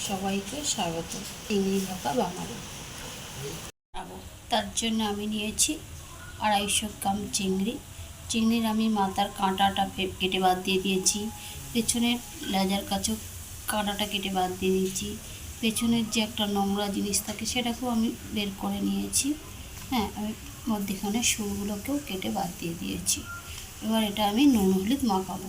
সবাইকে স্বাগত। চিংড়ি ভাপা বানাবো। তার জন্য আমি নিয়েছি 250 গ্রাম চিংড়ি। চিংড়ির আমি মাথার কাঁটাটা কেটে বাদ দিয়ে দিয়েছি, পেছনের লেজার কাছেও কাঁটাটা কেটে বাদ দিয়ে দিয়েছি, পেছনের যে একটা নোংরা জিনিস থাকে সেটাকেও আমি বের করে নিয়েছি। হ্যাঁ, আমি মধ্যেখানে সুরগুলোকেও কেটে বাদ দিয়ে দিয়েছি। এবার এটা আমি নুন হলুদ মাখাবো।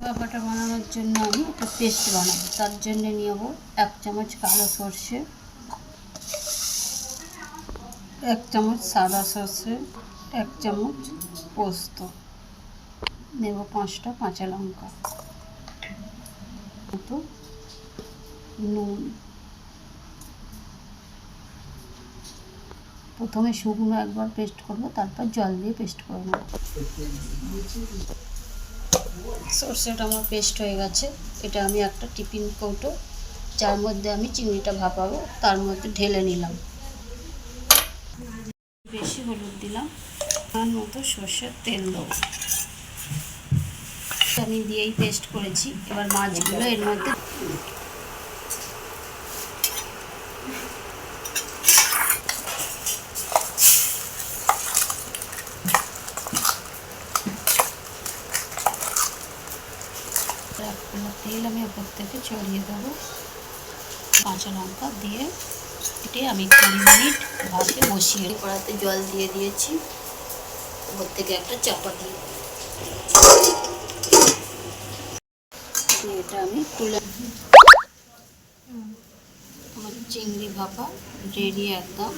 ভাপাটা বানানোর জন্য আমি একটা পেস্ট বানাবো। তার জন্য নেব 1 চামচ কালো সর্ষে, 1 চামচ সাদা সর্ষে, 1 চামচ পোস্ত, নেব 5টা কাঁচা লঙ্কা, মতো নুন। প্রথমে শুকনো একবার পেস্ট করব, তারপর জল দিয়ে পেস্ট করে নেব। সর্ষেটা আমার পেস্ট হয়ে গেছে। এটা আমি একটা টিফিন কৌটো, যার মধ্যে আমি চিংড়িটা ভাপাবো, তার মধ্যে ঢেলে নিলাম। বেশি হলুদ দিলাম, তার মতো সর্ষের তেল দেবো। আমি দিয়েই পেস্ট করেছি। এবার মাছগুলো এর মধ্যে তেল আমি ওপর থেকে ছড়িয়ে দেবো। কাঁচা লঙ্কা দিয়ে এটি আমি 20 মিনিট ভাপে বসিয়ে কড়াতে জল দিয়ে দিয়েছি। ওপর থেকে একটা চাপা দিয়ে এটা আমি তুলে, আমার চিংড়ি ভাপা রেডি একদম।